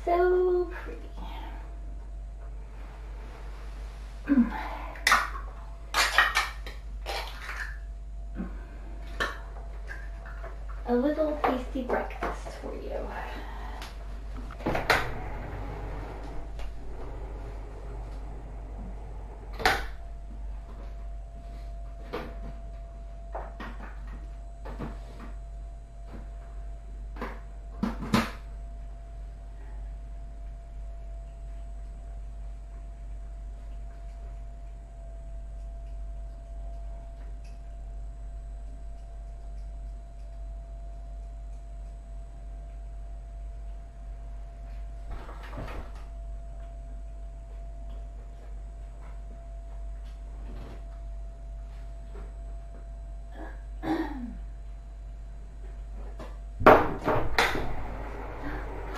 So pretty. A little tasty breakfast for you.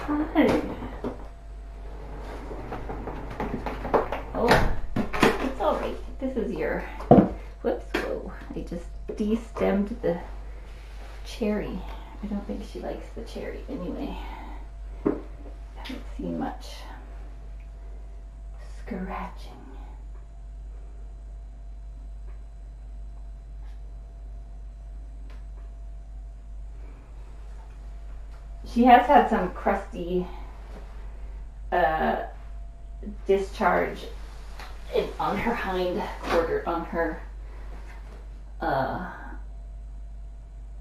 Hi. Oh, it's all right. This is your, whoops, whoa. I just de-stemmed the cherry. I don't think she likes the cherry anyway. Haven't seen much scratching. She has had some crusty discharge on her hind quarter, on her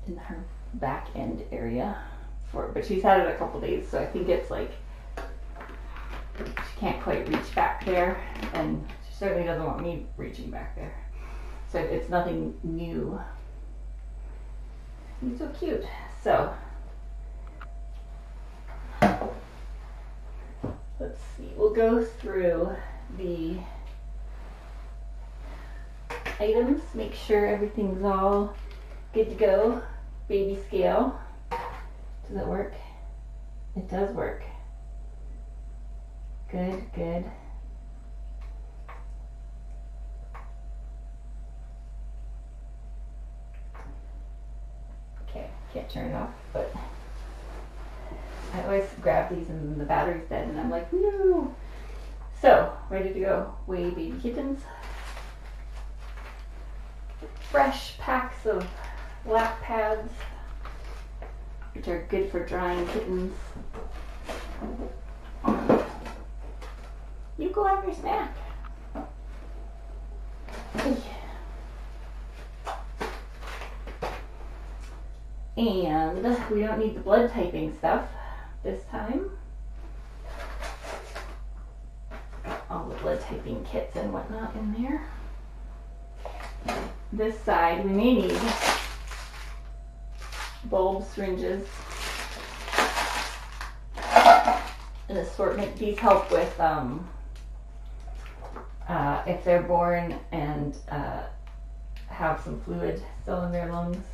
in her back end area, but she's had it a couple days, so I think it's like she can't quite reach back there, and she certainly doesn't want me reaching back there. So it's nothing new. He's so cute. So let's see, we'll go through the items, make sure everything's all good to go. Baby scale. Does it work? It does work. Good, good. Okay, can't turn it off, but I always grab these and the battery's dead and I'm like, woo! So, ready to go. Weigh baby kittens. Fresh packs of lap pads, which are good for drying kittens. You go have your snack. And we don't need the blood typing stuff this time. All the blood typing kits and whatnot in there. This side we may need bulb syringes, an assortment. These help with if they're born and have some fluid still in their lungs,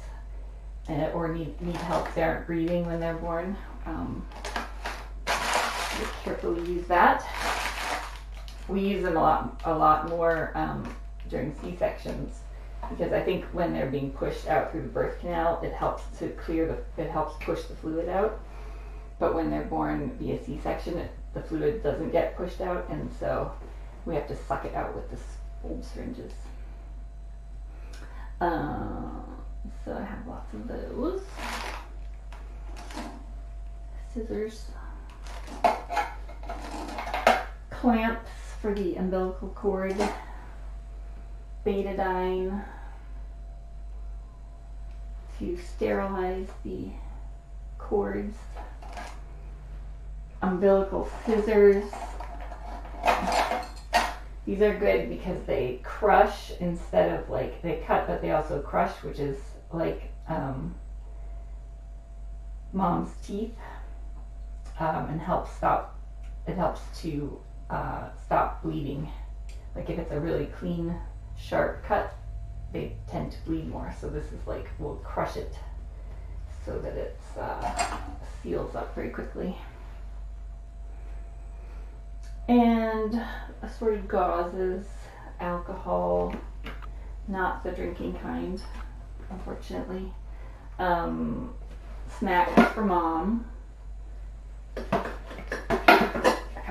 or need help, they aren't breathing when they're born. Just carefully use that. We use them a lot more during C-sections, because I think when they're being pushed out through the birth canal, it helps to it helps push the fluid out. But when they're born via C-section, the fluid doesn't get pushed out, and so we have to suck it out with the bulb syringes. So I have lots of those. Scissors. Clamps for the umbilical cord. Betadine to sterilize the cords. Umbilical scissors. These are good because they crush instead of they cut, but they also crush, which is like mom's teeth, and helps to stop bleeding. Like if it's a really clean, sharp cut, they tend to bleed more. So this is we'll crush it so that it seals up very quickly. And assorted gauzes, alcohol, not the drinking kind, unfortunately. Snacks for mom.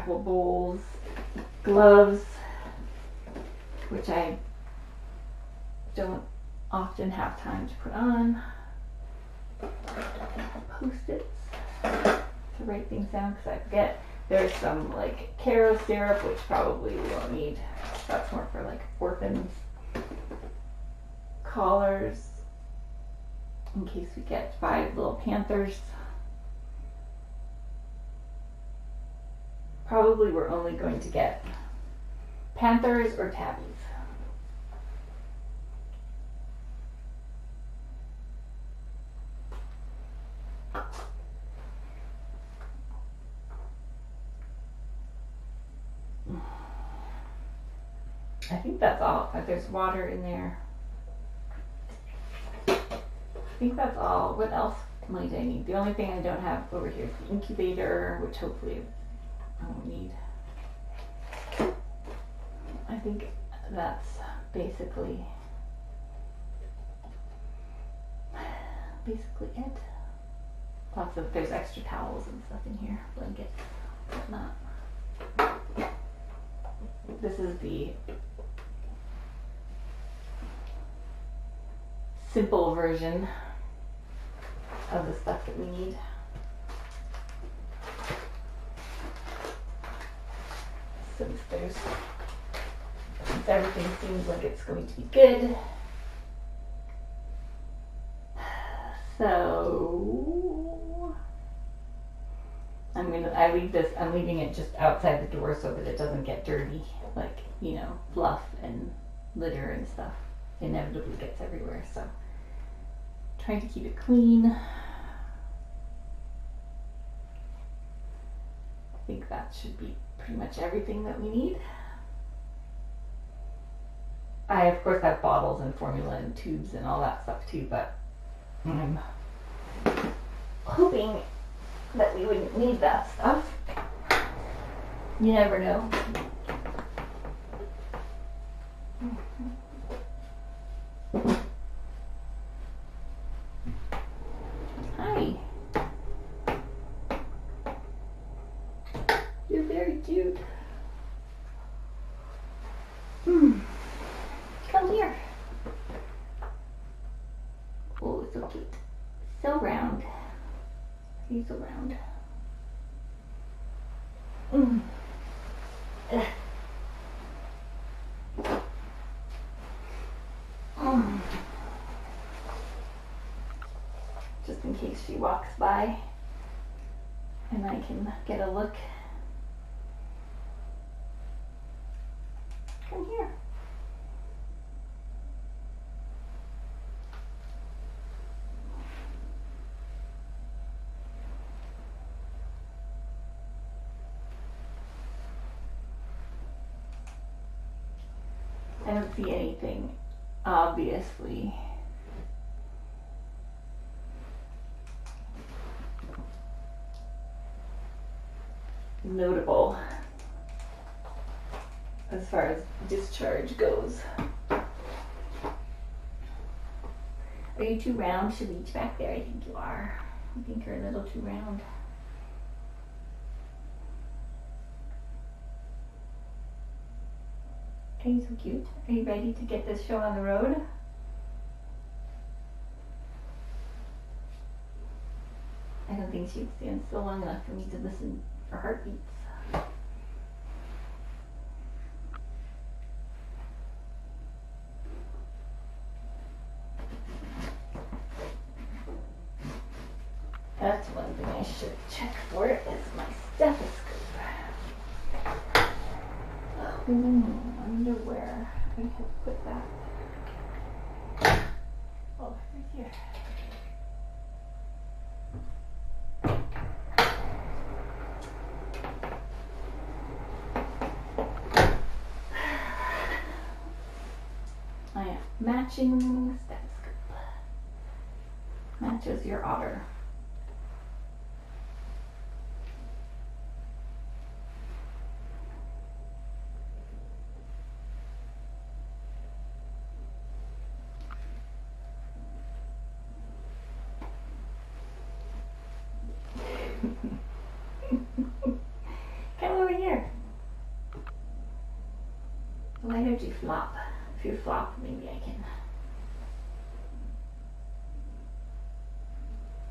couple bowls, gloves, which I don't often have time to put on, Post-its to write things down because I forget. There's some like Caro syrup, which probably we won't need. That's more for like orphans. Collars, in case we get 5 little panthers. Probably we're only going to get panthers or tabbies. I think that's all. There's water in there. I think that's all. What else might I need? The only thing I don't have over here is the incubator, which hopefully I won't need. I think that's basically it. There's extra towels and stuff in here, blankets, whatnot. This is the simple version of the stuff that we need. Since everything seems like it's going to be good. So I'm leaving it just outside the door so that it doesn't get dirty, like, you know, fluff and litter and stuff inevitably gets everywhere, so trying to keep it clean. I think that should be pretty much everything that we need. I of course have bottles and formula and tubes and all that stuff too, but I'm hoping that we wouldn't need that stuff. You never know. Hi. You're very cute. Come here. Oh, so cute. So round. He's so round. Just in case she walks by and I can get a look. Come here. I don't see anything obviously notable as far as discharge goes. Are you too round to reach back there? I think you are. I think you're a little too round. Are you so cute? Are you ready to get this show on the road? I don't think she'd stand still long enough for me to listen for heartbeats. That's one thing I should check for is my stethoscope. I wonder where I could put that. Oh, right here. I am matching stethoscope. Matches your otter. Come over here. flop. If you flop, maybe I can.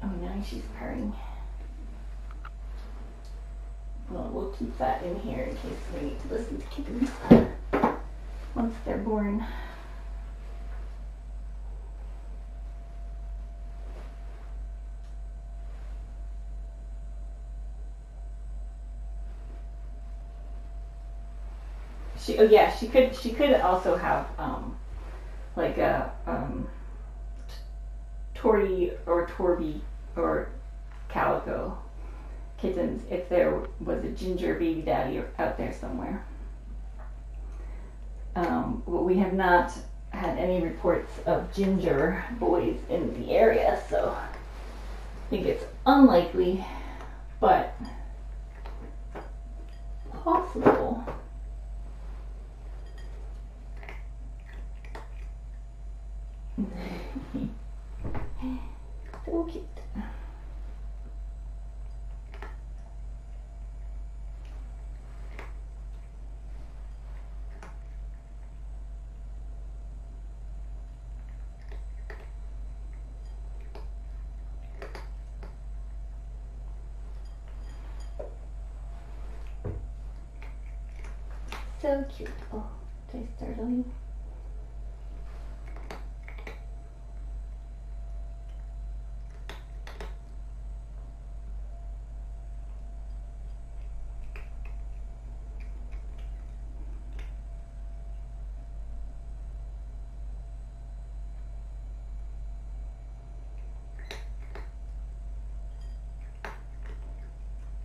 Oh, now she's purring. Well, we'll keep that in here in case we need to listen to kittens once they're born. She could also have like a tortie or torby or calico kittens if there was a ginger baby daddy out there somewhere. But we have not had any reports of ginger boys in the area, so I think it's unlikely, but possible. So cute. So cute. Oh, did I startle you?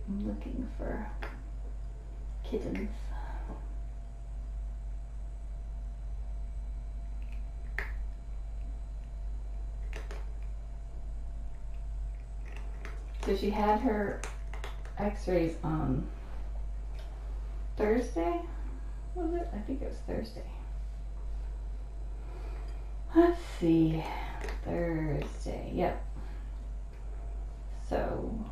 I'm looking for kittens. So she had her x-rays on Thursday, was it? I think it was Thursday. Let's see, Thursday, yep. So,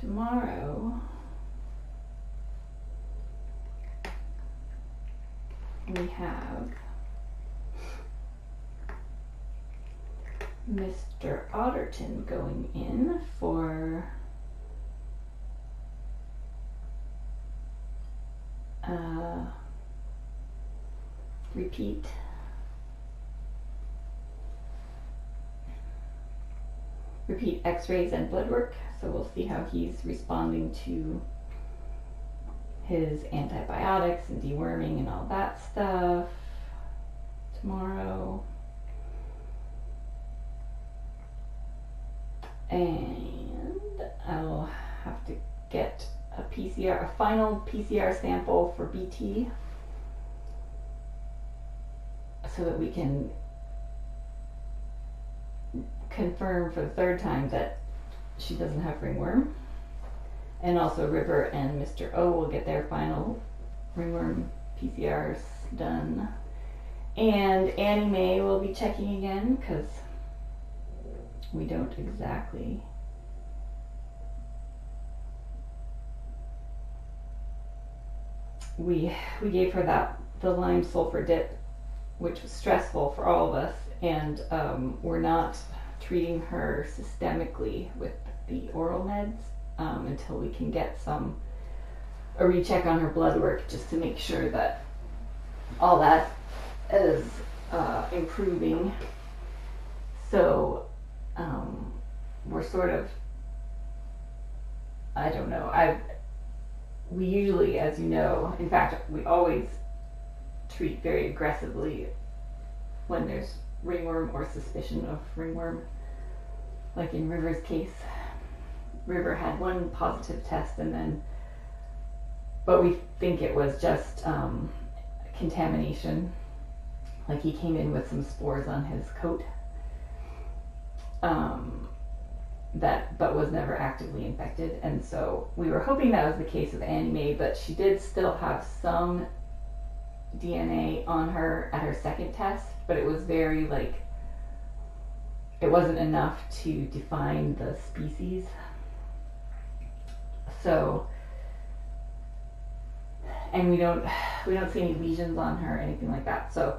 tomorrow we have Mr. Otterton going in for repeat x-rays and blood work, so we'll see how he's responding to his antibiotics and deworming and all that stuff tomorrow. And I'll have to get a final PCR sample for BT so that we can confirm for the third time that she doesn't have ringworm. And also River and Mr. O will get their final ringworm PCRs done. And Annie Mae will be checking again because we don't exactly we gave her the lime sulfur dip, which was stressful for all of us, and we're not treating her systemically with the oral meds until we can get a recheck on her blood work just to make sure that all that is improving. So we're sort of, I don't know, we usually, as you know, in fact, we always treat very aggressively when there's ringworm or suspicion of ringworm. Like in River's case, River had one positive test but we think it was just contamination. Like he came in with some spores on his coat. but was never actively infected. And so we were hoping that was the case with Annie Mae, but she did still have some DNA on her at her second test, but it was very like, it wasn't enough to define the species. So, and we don't see any lesions on her or anything like that. So,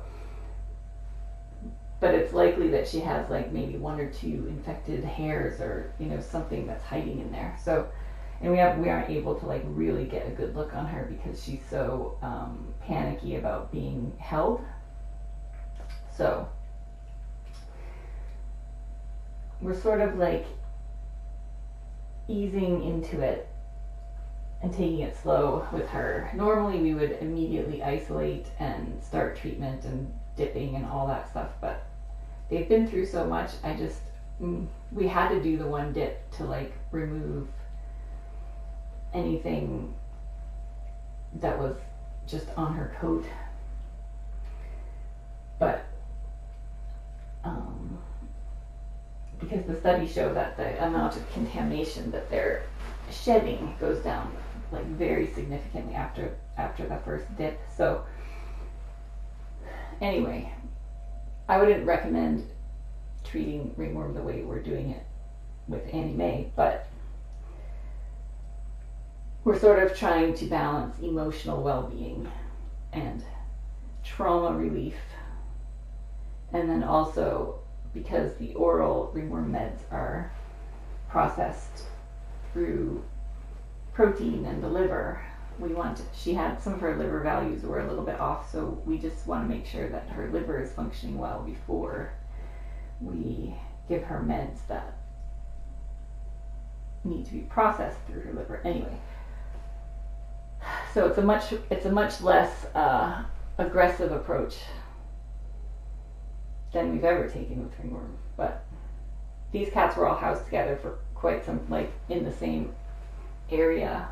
but it's likely that she has like maybe 1 or 2 infected hairs, or something that's hiding in there. So, and we aren't able to like really get a good look on her because she's so panicky about being held. So we're sort of like easing into it and taking it slow with her. Normally we would immediately isolate and start treatment and dipping and all that stuff, but they've been through so much. We had to do the one dip to like remove anything that was just on her coat. But because the studies show that the amount of contamination that they're shedding goes down like very significantly after the first dip. So anyway, I wouldn't recommend treating ringworm the way we're doing it with Annie Mae, but we're sort of trying to balance emotional well-being and trauma relief. And then also, because the oral ringworm meds are processed through protein and the liver, she had some of her liver values were a little bit off, so we just want to make sure that her liver is functioning well before we give her meds that need to be processed through her liver. Anyway, so it's a much less aggressive approach than we've ever taken with ringworm. But these cats were all housed together for quite some, like in the same area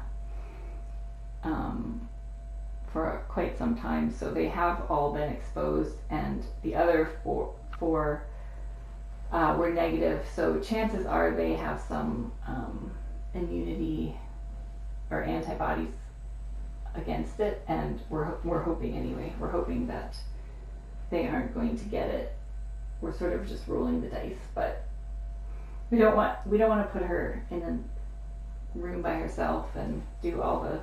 for quite some time, so they have all been exposed, and the other four were negative, so chances are they have some immunity or antibodies against it, and we're hoping anyway. We're hoping that they aren't going to get it. We're sort of just rolling the dice, but we don't want to put her in a room by herself and do all the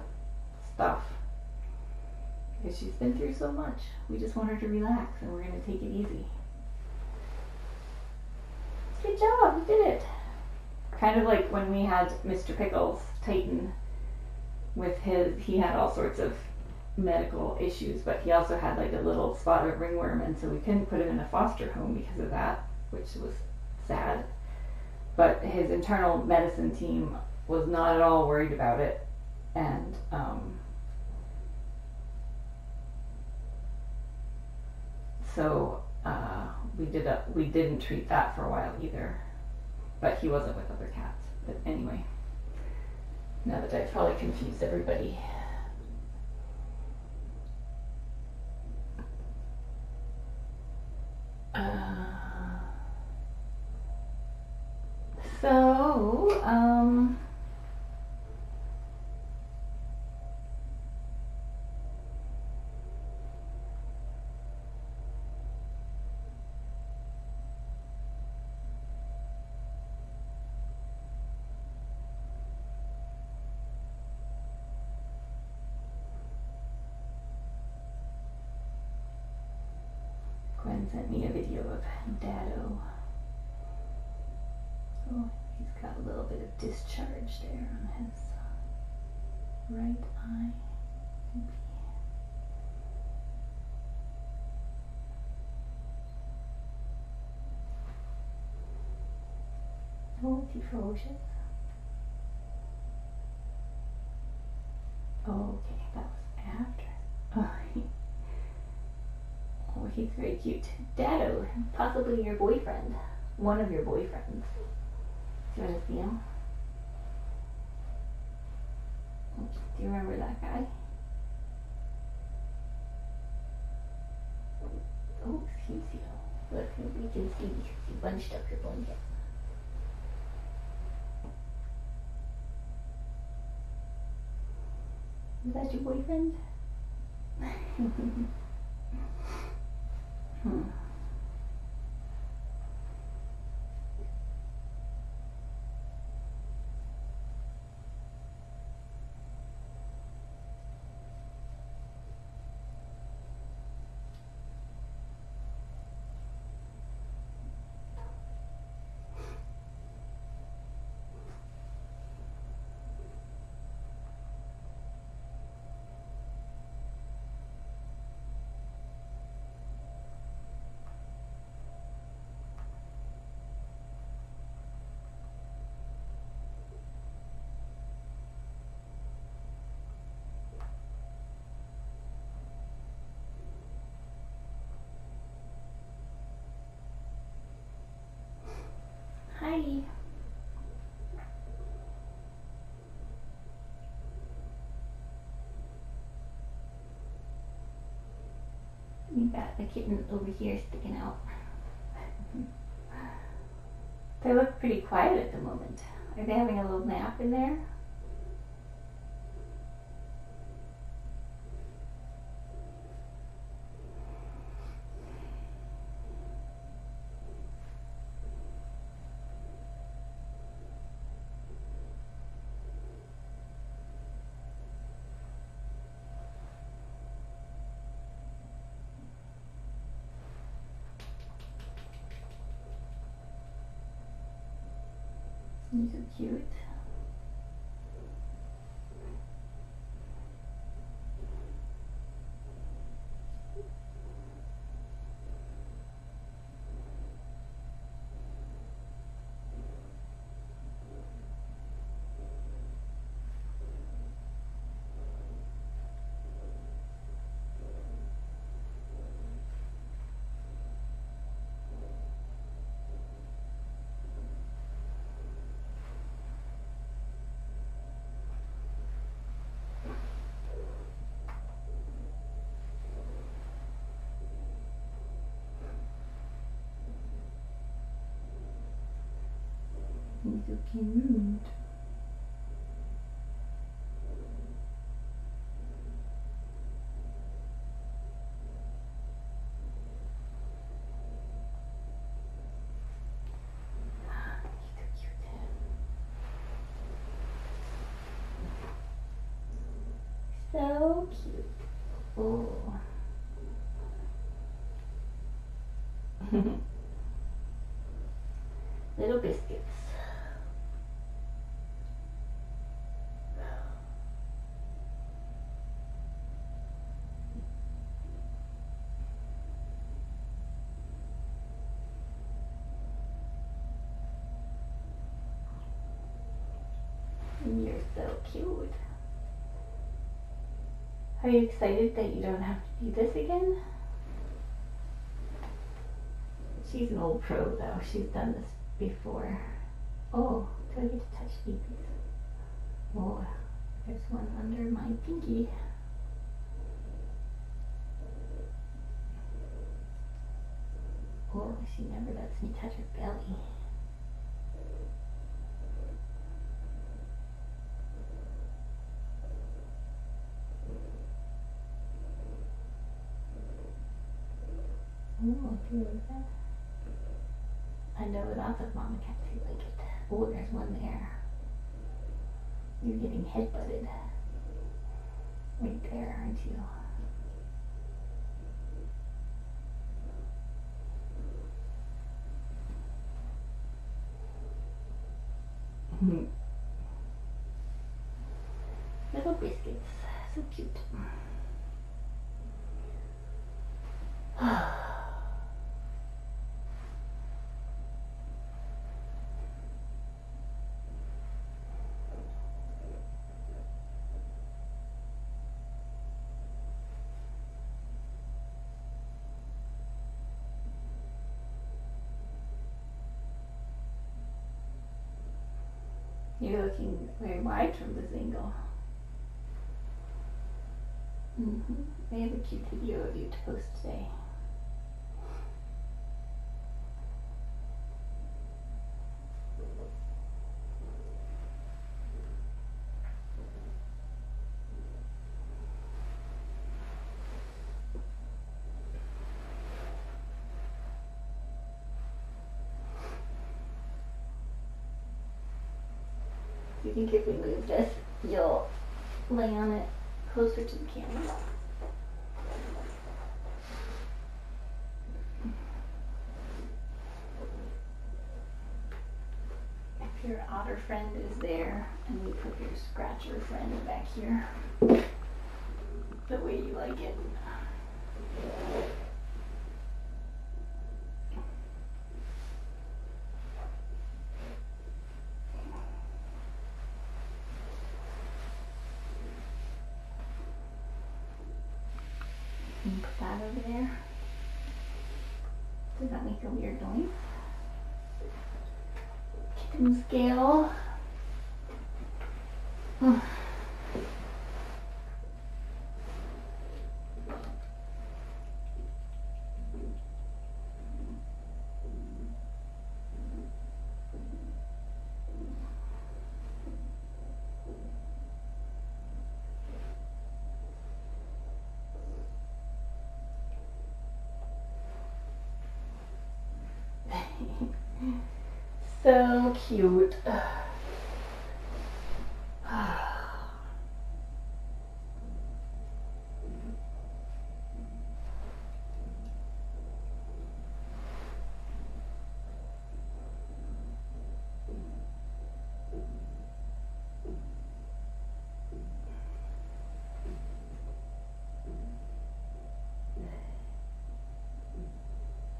stuff because she's been through so much. We just want her to relax, and we're going to take it easy. Good job, you did it. Kind of like when we had Mr. Pickles, Titan, he had all sorts of medical issues, but he also had like a little spot of ringworm, and so we couldn't put him in a foster home because of that, which was sad. But his internal medicine team was not at all worried about it, and so we didn't treat that for a while either, but he wasn't with other cats. But anyway, now that I've probably confused everybody. Gwen sent me a video of Dado. Oh, he's got a little bit of discharge there on his right eye. Oh, is he ferocious? Oh, okay, that was after. Oh, he's very cute. Dado, possibly your boyfriend. One of your boyfriends. Do you want to see him? Do you remember that guy? Oh, excuse you. Look, we can see because you bunched up your blanket. Is that your boyfriend? Hmm. Hi. We got a kitten over here sticking out. They look pretty quiet at the moment. Are they having a little nap in there? He's so cute. He's so cute. So cute. Oh. Little biscuits. You're so cute. Are you excited that you don't have to do this again? She's an old pro though. She's done this before. Oh, do I get to touch babies? Oh, there's one under my pinky. Oh, she never lets me touch her belly. Oh, do you like that? I know lots of mama cats who like it. Oh, there's one there. You're getting headbutted. Right there, aren't you? Little biscuits. So cute. You're looking very wide from this angle. I have a cute video of you to post today. Do you think if we move this, you'll lay on it closer to the camera? If your otter friend is there, and we put your scratcher friend back here, the way you like it. Can you put that over there? Does that make a weird noise? Kitten scale. So cute.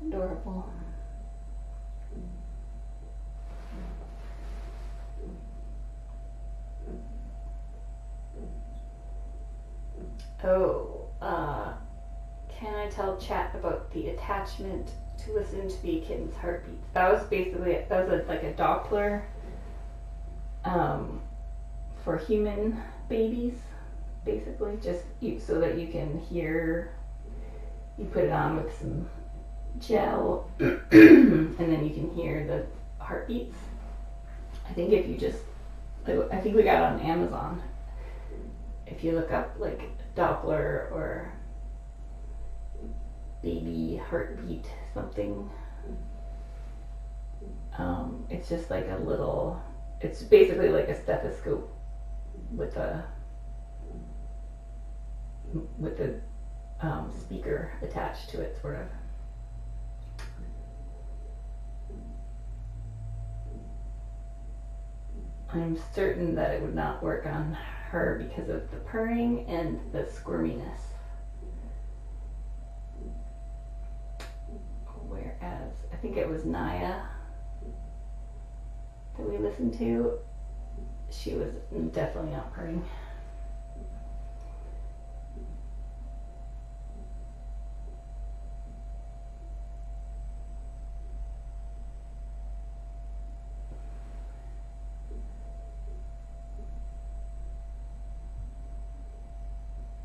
Adorable. Oh, can I tell chat about the attachment to listen to the kitten's heartbeats? That was basically, like a Doppler for human babies, basically, just so that you can hear. You put it on with some gel, and then you can hear the heartbeats. I think if you just, I think we got it on Amazon. If you look up like Doppler or baby heartbeat something, it's just like a little, it's basically like a stethoscope with a speaker attached to it, sort of. I'm certain that it would not work on her because of the purring and the squirminess. Whereas, I think it was Naya that we listened to, she was definitely not purring.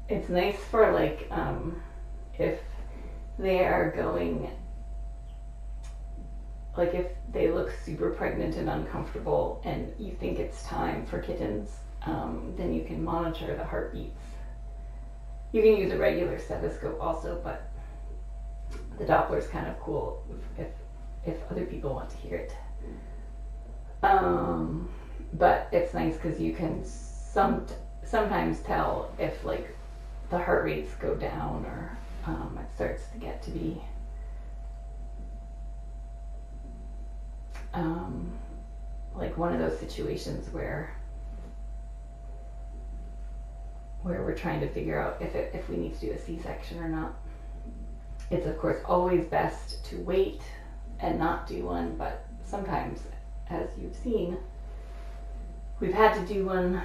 It's nice for like if they are going, like if they look super pregnant and uncomfortable and you think it's time for kittens, then you can monitor the heartbeats. You can use a regular stethoscope also, but the Doppler's kind of cool if other people want to hear it. But it's nice because you can sometimes tell if like the heart rates go down or it starts to get to be like one of those situations where we're trying to figure out if we need to do a C-section or not. It's of course always best to wait and not do one, but sometimes, as you've seen, we've had to do one,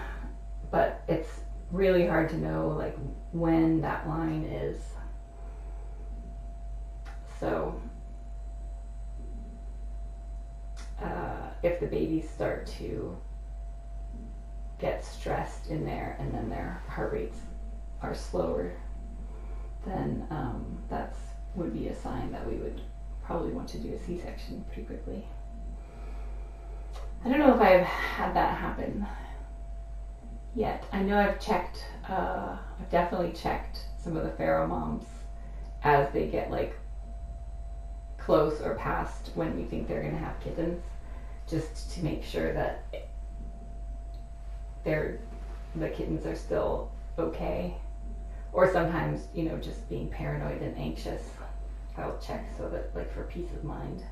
but it's really hard to know like when that line is. So if the babies start to get stressed in there and then their heart rates are slower, then that would be a sign that we would probably want to do a C-section pretty quickly. I don't know if I've had that happen yet. I know I've checked, I've definitely checked some of the pharaoh moms as they get like close or past when we think they're going to have kittens, just to make sure that the kittens are still okay. Or sometimes, you know, just being paranoid and anxious. I'll check so that, like, for peace of mind.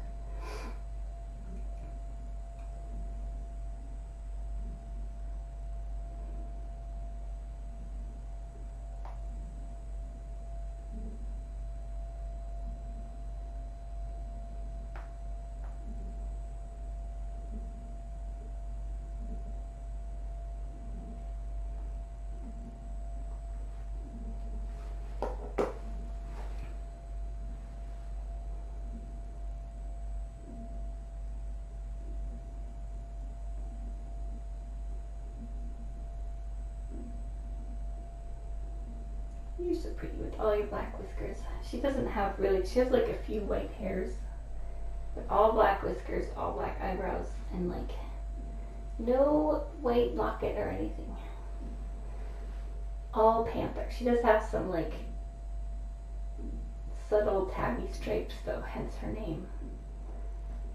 You're so pretty with all your black whiskers. She doesn't have really, she has like a few white hairs, but all black whiskers, all black eyebrows, and like no white locket or anything. All panther. She does have some like subtle tabby stripes though, hence her name.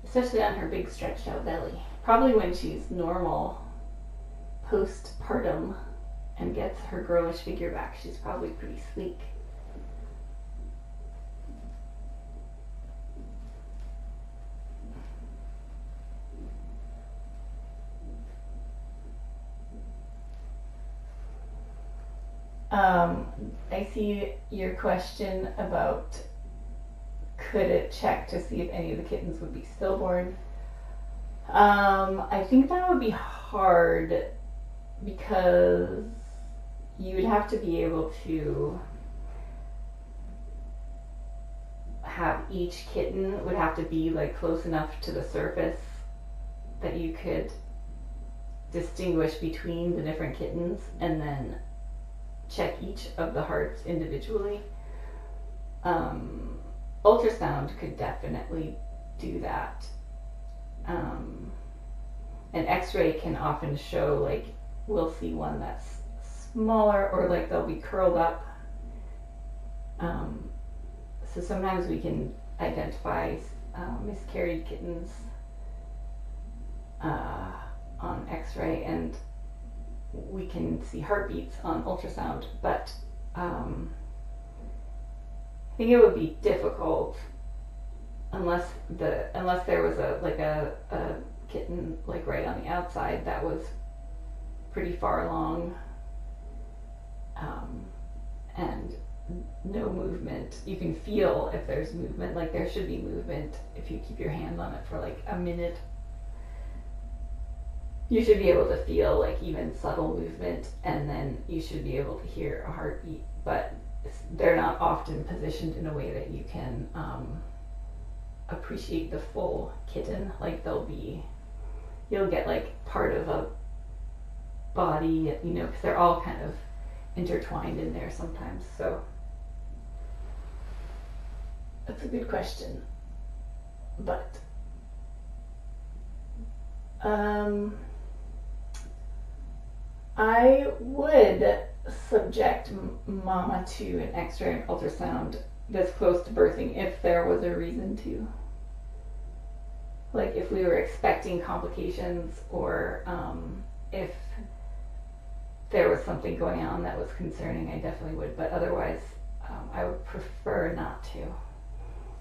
Especially on her big stretched out belly. Probably when she's normal postpartum and gets her girlish figure back, she's probably pretty sleek. I see your question about could it check to see if any of the kittens would be stillborn. I think that would be hard because you would have to be able to have each kitten would have to be like close enough to the surface that you could distinguish between the different kittens and then check each of the hearts individually. Ultrasound could definitely do that. An x-ray can often show, like, we'll see one that's smaller or like they'll be curled up. So sometimes we can identify miscarried kittens on x-ray, and we can see heartbeats on ultrasound, but I think it would be difficult unless there was a kitten like right on the outside that was pretty far along and no movement. You can feel if there's movement, like there should be movement if you keep your hand on it for like a minute. You should be able to feel like even subtle movement, and then you should be able to hear a heartbeat, but they're not often positioned in a way that you can appreciate the full kitten. Like you'll get like part of a body, you know, because they're all kind of intertwined in there sometimes. So that's a good question, but I would subject mama to an x-ray and ultrasound this close to birthing if there was a reason to. Like if we were expecting complications, or if there was something going on that was concerning, I definitely would, but otherwise I would prefer not to,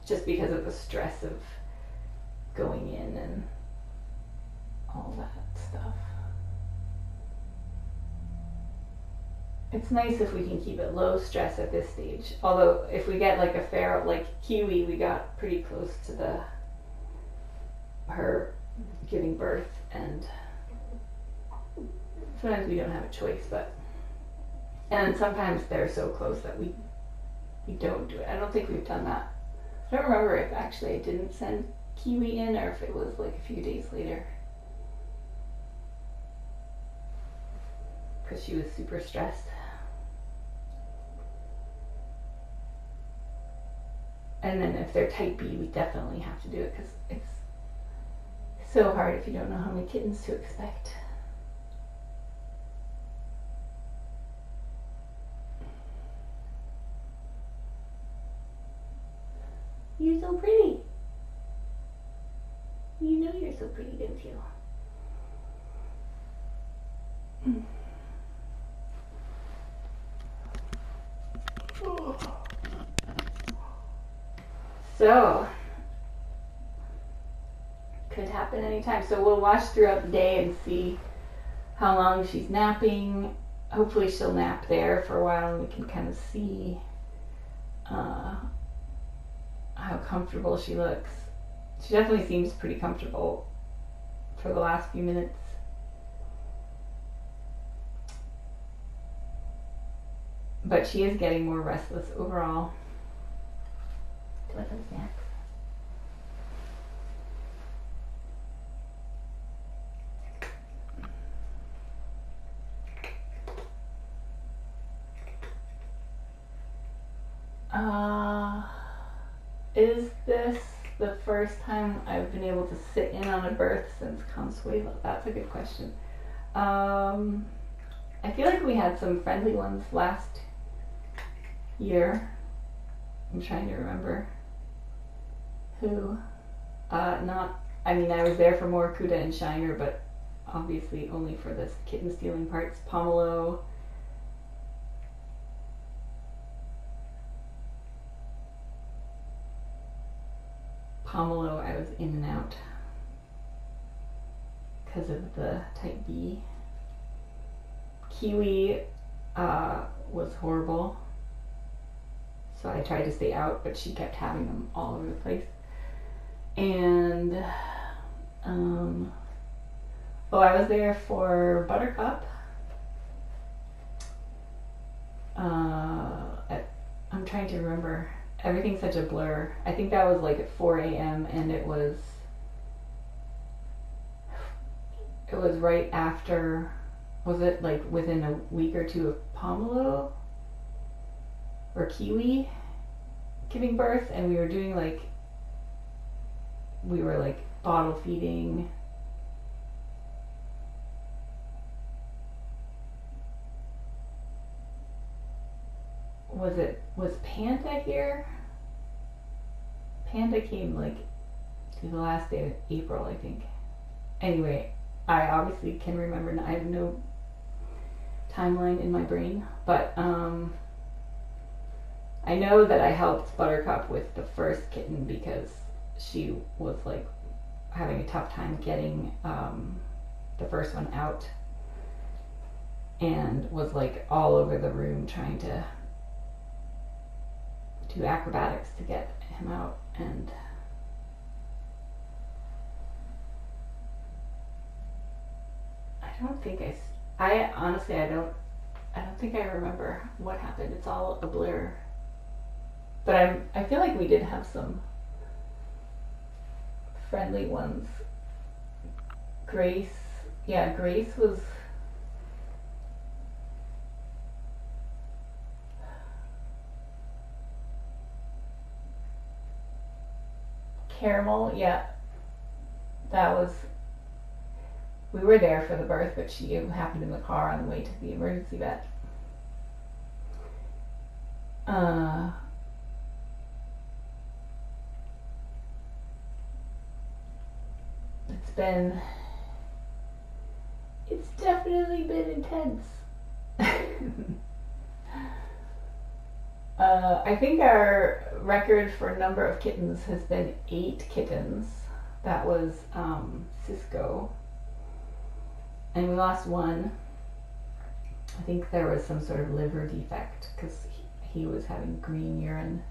just because of the stress of going in and all that stuff. It's nice if we can keep it low stress at this stage. Although if we get like a feral, like Kiwi, we got pretty close to her giving birth, and sometimes we don't have a choice, and sometimes they're so close that we don't do it. I don't think we've done that. I don't remember if actually I didn't send Kiwi in or if it was like a few days later, because she was super stressed. And then if they're type B, we definitely have to do it because it's so hard if you don't know how many kittens to expect. You're so pretty. You know you're so pretty, don't you? So, could happen anytime. So we'll watch throughout the day and see how long she's napping. Hopefully she'll nap there for a while and we can kind of see how comfortable she looks. She definitely seems pretty comfortable for the last few minutes. But she is getting more restless overall. Do you want some snacks? Is this the first time I've been able to sit in on a birth since Consuelo? That's a good question. I feel like we had some friendly ones last year. I'm trying to remember who. I was there for more Kuda and Shiner, but obviously only for the kitten stealing parts. Pomelo. I was in and out because of the type B. Kiwi was horrible, so I tried to stay out, but she kept having them all over the place. And I was there for Buttercup. I'm trying to remember. Everything's such a blur. I think that was like at 4 a.m. and it was right after, was it like within a week or two of Pomelo or Kiwi giving birth, and we were doing bottle feeding. Was Panda here? Panda came to the last day of April, I think. Anyway, I obviously can remember, I have no timeline in my brain, but I know that I helped Buttercup with the first kitten because she was having a tough time getting the first one out, and was all over the room trying to do acrobatics to get him out. And I don't think I honestly don't think I remember what happened. It's all a blur. But I feel like we did have some friendly ones. Grace was Caramel, yeah. We were there for the birth, but she happened in the car on the way to the emergency vet. It's definitely been intense. I think our record for number of kittens has been 8 kittens. That was Cisco. And we lost one. I think there was some sort of liver defect because he was having green urine.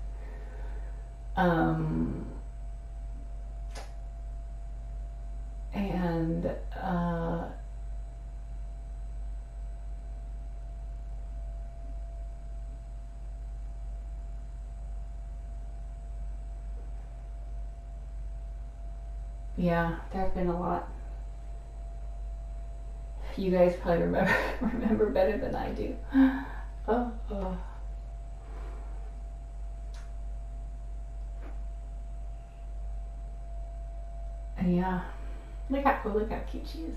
Yeah, there have been a lot. You guys probably remember better than I do. Oh. Yeah. Look how cute she is.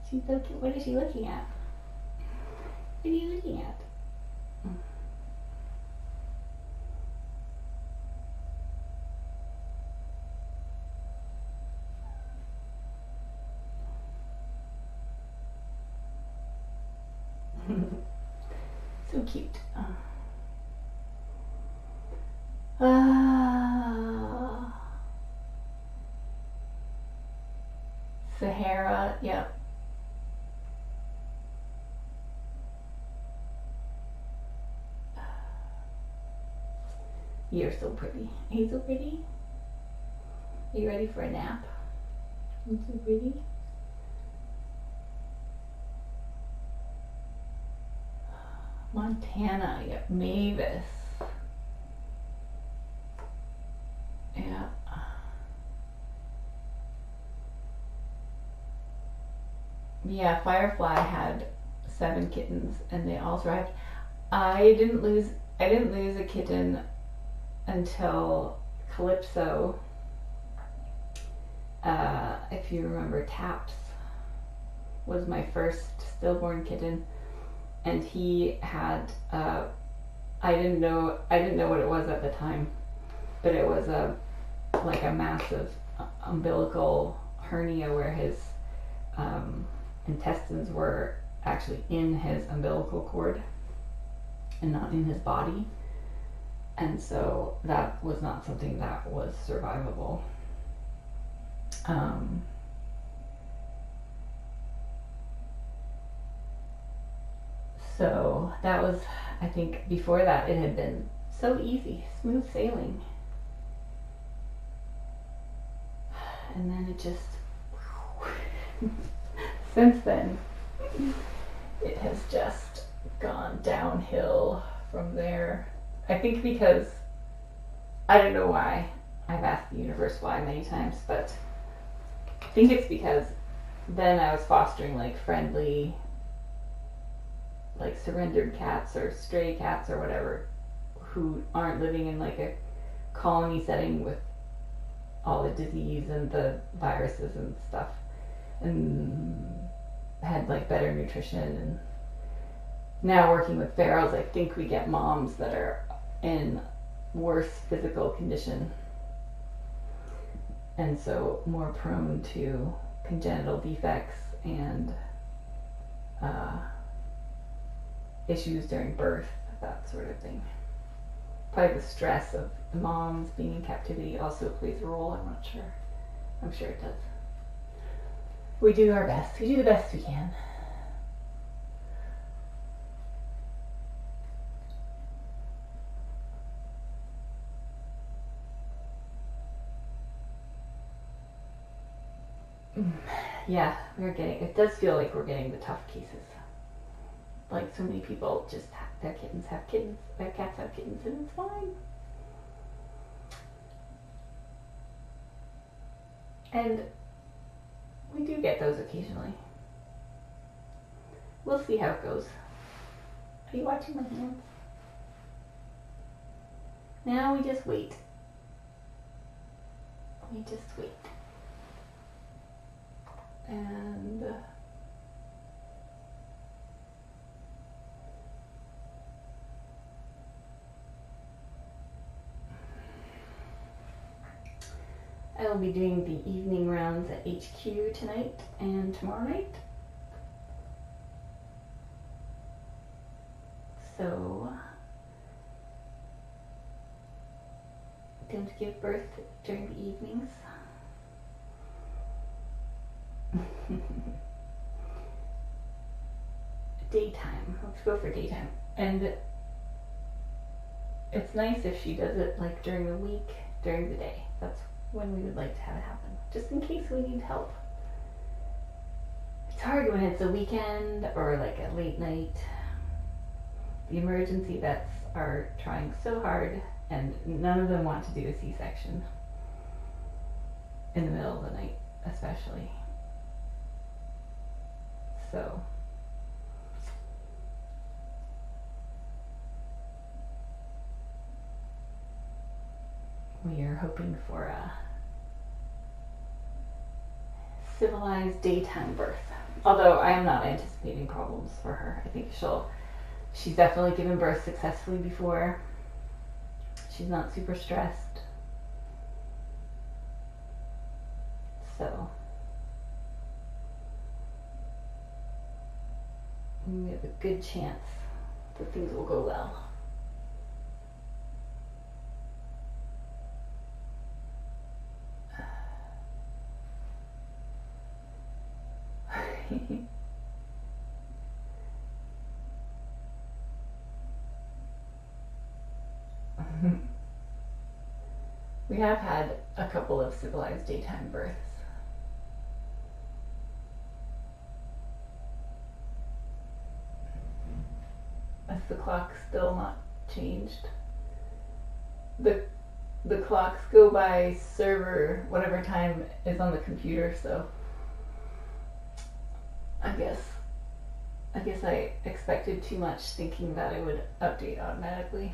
She's so cute. What is she looking at? What are you looking at? So cute. Sahara, yep. You're so pretty. He's so pretty. Are you ready for a nap? I'm so pretty. Montana, yep. Mavis. Yeah. Yeah, Firefly had 7 kittens and they all thrived. I didn't lose a kitten until Calypso. If you remember, Taps was my first stillborn kitten, and he had I didn't know what it was at the time, but it was like a massive umbilical hernia where his intestines were actually in his umbilical cord and not in his body, and so that was not something that was survivable. So that was, I think before that it had been so easy, smooth sailing. And then it just, since then, it has just gone downhill from there. I think because, I don't know why, I've asked the universe why many times, but I think it's because then I was fostering like friendly, like surrendered cats or stray cats or whatever, who aren't living in like a colony setting with all the disease and the viruses and stuff, and had like better nutrition. And now working with ferals, I think we get moms that are in worse physical condition, and so more prone to congenital defects and issues during birth, that sort of thing. Probably the stress of the moms being in captivity also plays a role. I'm not sure. I'm sure it does. We do our best. We do the best we can. Yeah, it does feel like we're getting the tough cases. Like so many people just their kittens have kittens, their cats have kittens, and it's fine. And we do get those occasionally. We'll see how it goes. Are you watching my hands? Now we just wait. We just wait. And I will be doing the evening rounds at HQ tonight and tomorrow night. So don't give birth during the evenings. Daytime. Let's go for daytime. And it's nice if she does it like during the week, during the day. That's when we would like to have it happen, just in case we need help. It's hard when it's a weekend or like a late night. The emergency vets are trying so hard, and none of them want to do a C-section in the middle of the night, especially. So we are hoping for a civilized daytime birth. Although I am not anticipating problems for her. I think she's definitely given birth successfully before. She's not super stressed. So we have a good chance that things will go well. We have had a couple of civilized daytime births. Is the clock still not changed? The clocks go by server whatever time is on the computer, so I guess I expected too much thinking that it would update automatically.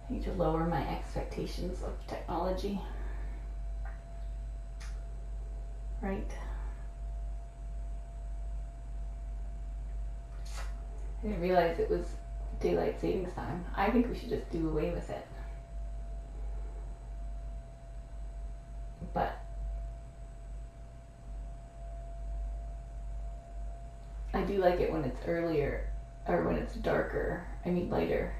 I need to lower my expectations of technology. Right. I didn't realize it was daylight savings time. I think we should just do away with it. But I do like it when it's earlier, or when it's darker. I mean lighter.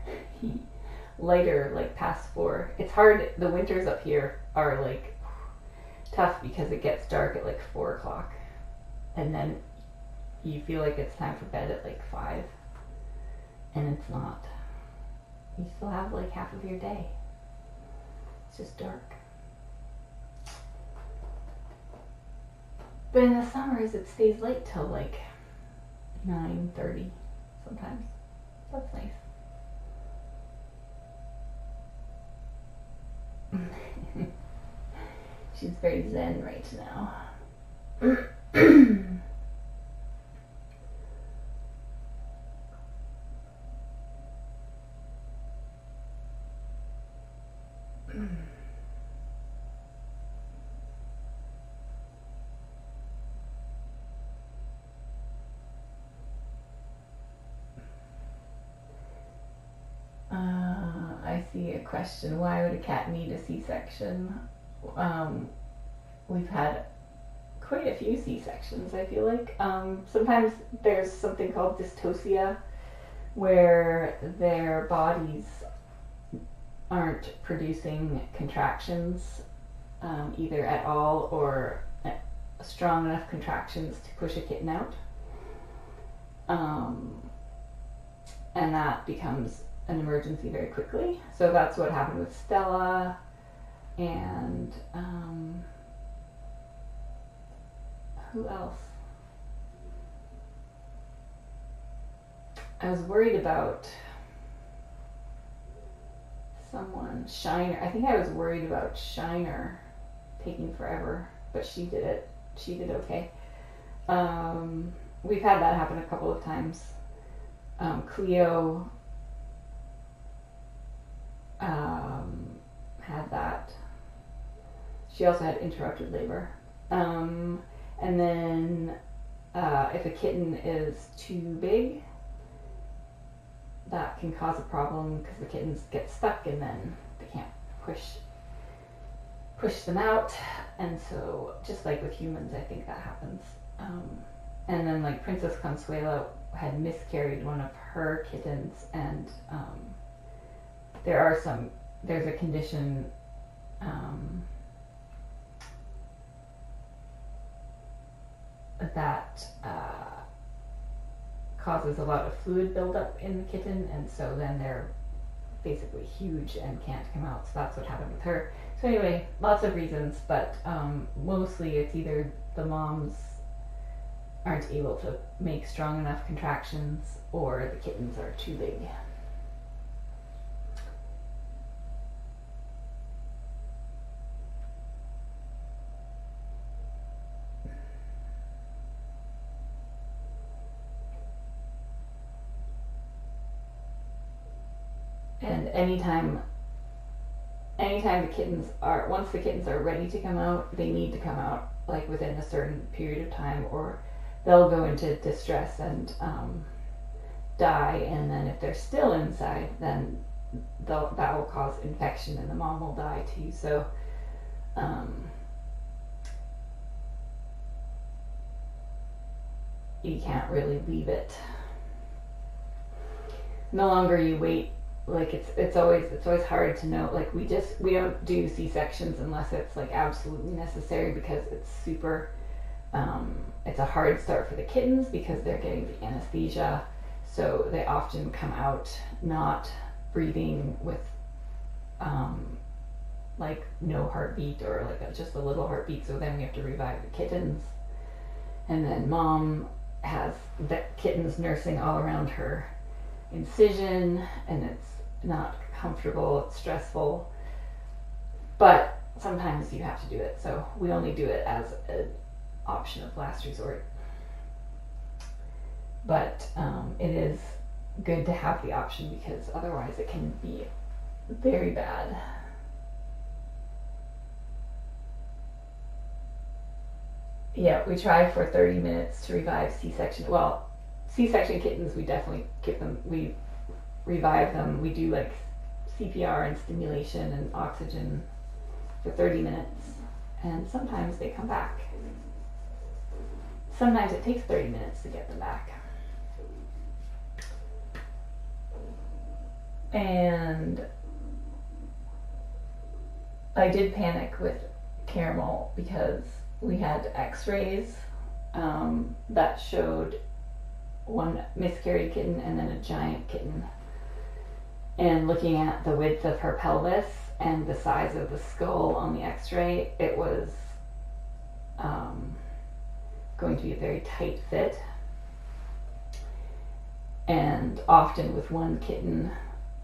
Lighter, like past 4. It's hard. The winters up here are like tough because it gets dark at like 4 o'clock, and then you feel like it's time for bed at like 5, and it's not. You still have like half of your day. It's just dark. But in the summers, it stays late till like 9:30 sometimes. That's nice. She's very zen right now. I see a question. Why would a cat need a C-section? We've had quite a few C-sections, I feel like. Sometimes there's something called dystocia, where their bodies aren't producing contractions either at all or strong enough contractions to push a kitten out. And that becomes an emergency very quickly. So that's what happened with Stella, and who else? I was worried about someone, Shiner. I think I was worried about Shiner taking forever, but she did it. She did okay. We've had that happen a couple of times. Cleo had that. She also had interrupted labor. And then if a kitten is too big, that can cause a problem because the kittens get stuck and then they can't push them out. And so just like with humans, I think that happens. And then like Princess Consuelo had miscarried one of her kittens, and there's a condition that causes a lot of fluid buildup in the kitten, and so then they're basically huge and can't come out. So that's what happened with her. So anyway, lots of reasons, but mostly it's either the moms aren't able to make strong enough contractions or the kittens are too big. And anytime the kittens are, once the kittens are ready to come out, they need to come out like within a certain period of time, or they'll go into distress and die. And then if they're still inside, then that will cause infection and the mom will die too. So you can't really leave it. The longer you wait, like it's always hard to know. Like we don't do C-sections unless it's like absolutely necessary, because it's super. It's a hard start for the kittens because they're getting the anesthesia, so they often come out not breathing with like no heartbeat, or like just a little heartbeat. So then we have to revive the kittens, and then mom has the kittens nursing all around her incision, and it's not comfortable, it's stressful, but sometimes you have to do it. So we only do it as an option of last resort, but it is good to have the option, because otherwise it can be very bad. Yeah, we try for 30 minutes to revive C-section. Well, C-section kittens, we definitely we revive them. We do like CPR and stimulation and oxygen for 30 minutes, and sometimes they come back. Sometimes it takes 30 minutes to get them back. And I did panic with Caramel because we had x-rays that showed one miscarried kitten and then a giant kitten. And looking at the width of her pelvis and the size of the skull on the x-ray, it was going to be a very tight fit. And often with one kitten,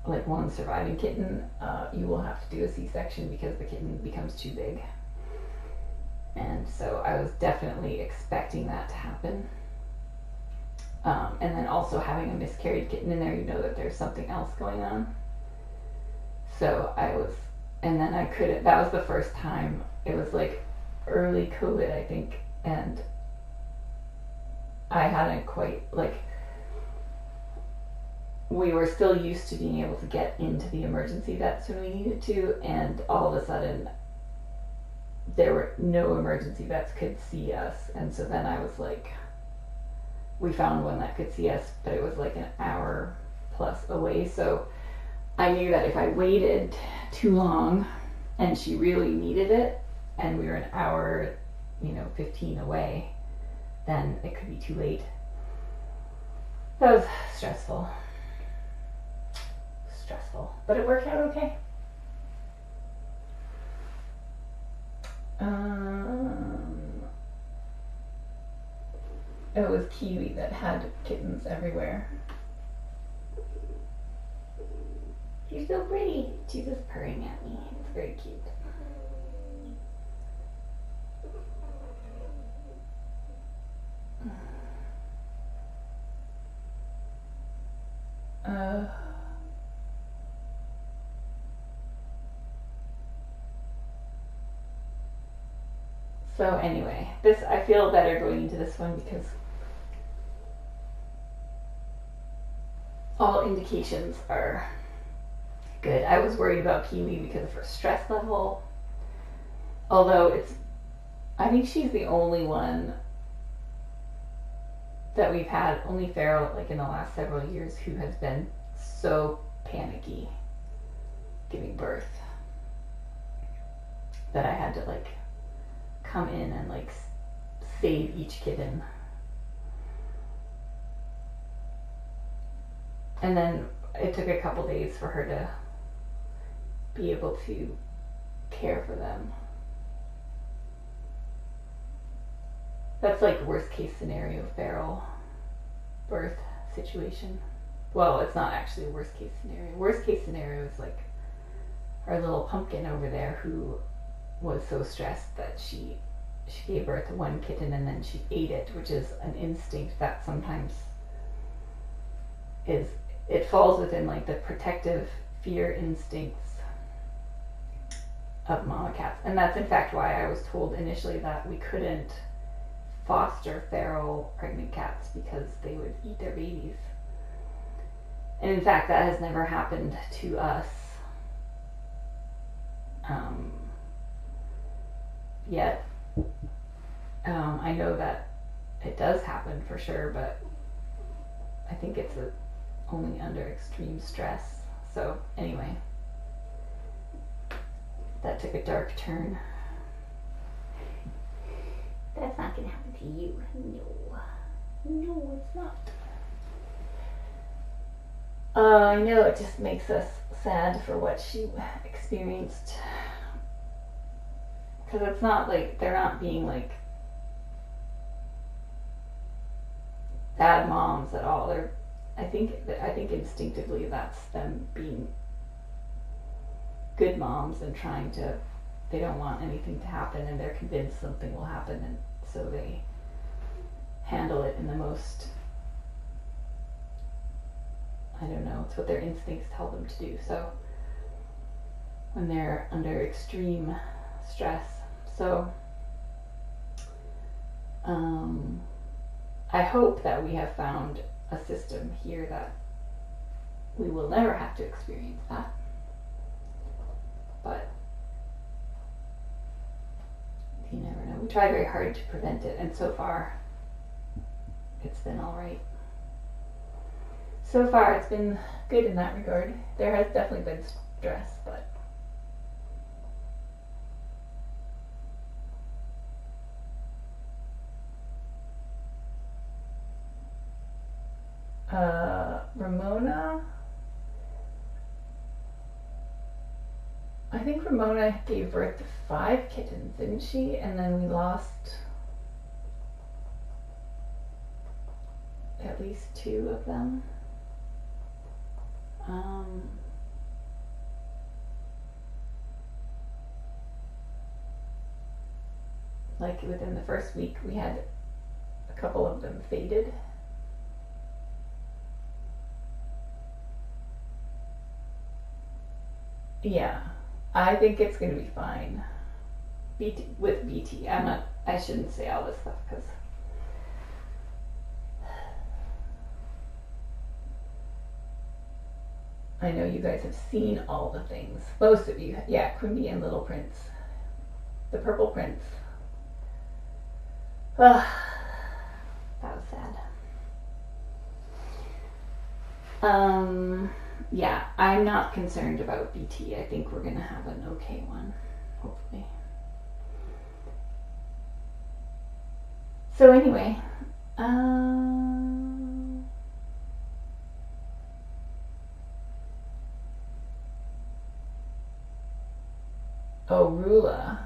like one surviving kitten, you will have to do a C-section because the kitten becomes too big. And so I was definitely expecting that to happen. And then also having a miscarried kitten in there, you know that there's something else going on. So and then I couldn't, that was the first time, it was like early COVID, I think, and I hadn't quite, like, we were still used to being able to get into the emergency vets when we needed to, and all of a sudden there were no emergency vets could see us. And so then I was like, we found one that could see us, but it was like an hour plus away. So I knew that if I waited too long and she really needed it, and we were an hour, 15 away, then it could be too late. That was stressful, but it worked out okay. It was Kiwi that had kittens everywhere. You're so pretty. She's just purring at me. It's very cute. So anyway, I feel better going into this one because all indications are good. I was worried about Kiwi because of her stress level, although I think she's the only one that we've had, only feral, like in the last several years, who has been so panicky giving birth that I had to like come in and like save each kitten. And then it took a couple days for her to be able to care for them. That's like worst case scenario feral birth situation. Well, it's not actually a worst case scenario. Worst case scenario is like our little pumpkin over there who was so stressed that she gave birth to one kitten and then she ate it, which is an instinct that sometimes it falls within like the protective fear instincts of mama cats. And that's in fact why I was told initially that we couldn't foster feral pregnant cats because they would eat their babies. And in fact that has never happened to us yet. I know that it does happen for sure, but I think it's only under extreme stress. So anyway, that took a dark turn. That's not gonna happen to you. No, it's not. I know it just makes us sad for what she experienced. Because it's not like they're not being like bad moms at all. I think instinctively that's them being good moms and trying to. They don't want anything to happen, and they're convinced something will happen, and so they handle it in the most. I don't know. It's what their instincts tell them to do. So when they're under extreme stress, so I hope that we have found a system here that we will never have to experience that. But you never know. We try very hard to prevent it, and so far it's been all right. So far it's been good in that regard. There has definitely been stress, but Ramona, I think Ramona gave birth to 5 kittens, didn't she? And then we lost at least 2 of them. Like within the first week we had a couple of them faded. Yeah, I think it's gonna be fine. With BT, I shouldn't say all this stuff because I know you guys have seen all the things. Most of you, yeah, Quimby and Little Prince. The Purple Prince. That was sad. Yeah, I'm not concerned about BT. I think we're gonna have an okay one, hopefully. So anyway, oh, Rula.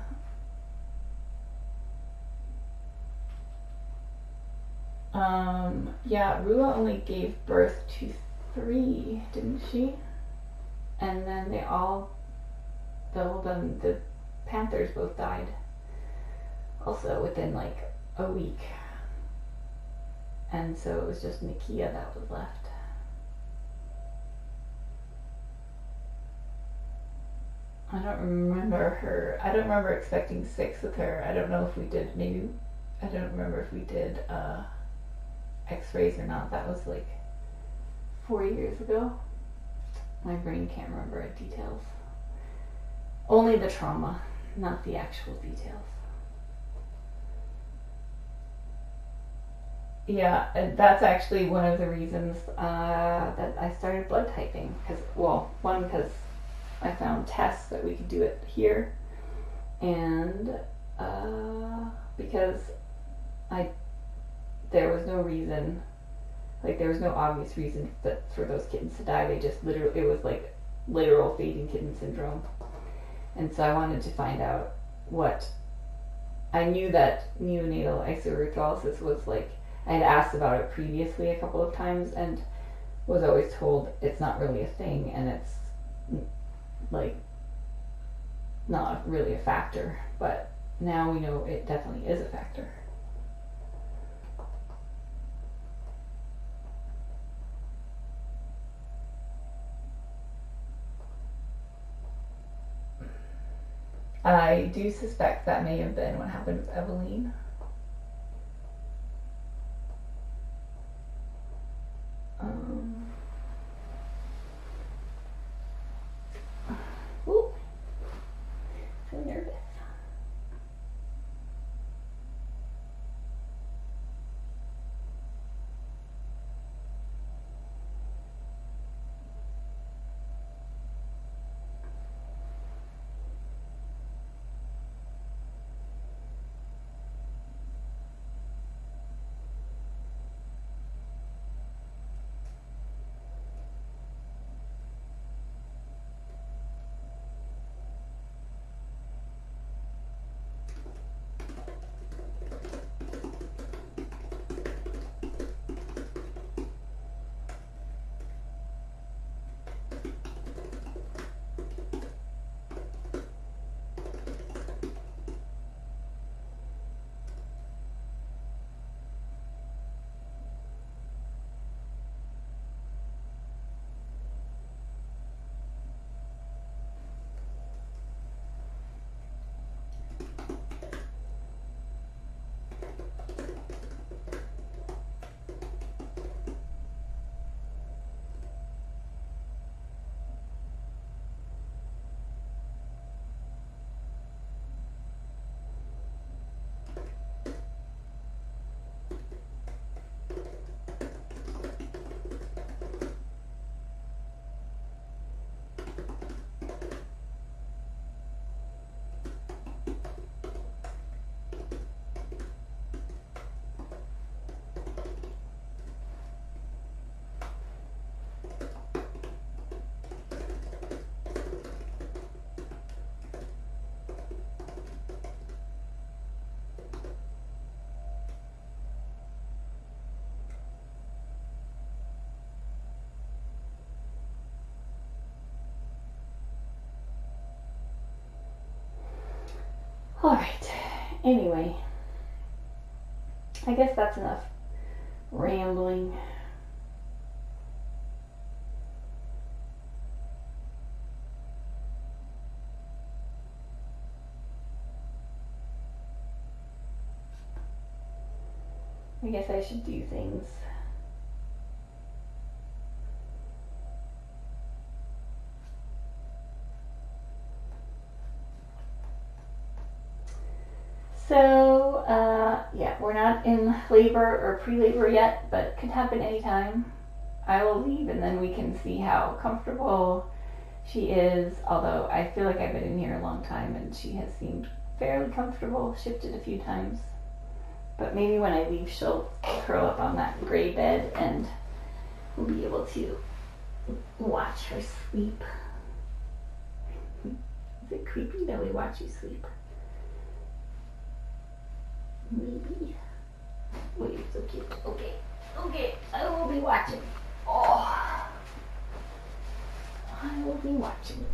Yeah, Rula only gave birth to 3, didn't she? And then the Panthers both died also within like a week. And so it was just Nikia that was left. I don't remember expecting 6 with her. I don't know if we did, I don't remember if we did x-rays or not. That was like 4 years ago. My brain can't remember details. Only the trauma, not the actual details. Yeah, and that's actually one of the reasons that I started blood typing. Because I found tests that we could do it here, and because there was no reason, like there was no obvious reason for those kittens to die. They just it was like literal fading kitten syndrome. And so I wanted to find out what, I knew that neonatal isoerythrolysis was like, I had asked about it previously a couple of times and was always told it's not really a thing and it's like not really a factor, but now we know it definitely is a factor. I do suspect that may have been what happened with Eveline. Ooh, so nervous. Alright, anyway, I guess that's enough rambling. I guess I should do things. So, yeah, we're not in labor or pre-labor yet, but it could happen anytime. I will leave and then we can see how comfortable she is, although I feel like I've been in here a long time and she has seemed fairly comfortable, shifted a few times. But maybe when I leave she'll curl up on that gray bed and we'll be able to watch her sleep. Is it creepy that we watch you sleep? Maybe. Wait, it's so cute. Okay, okay, I will be watching. Oh, I will be watching.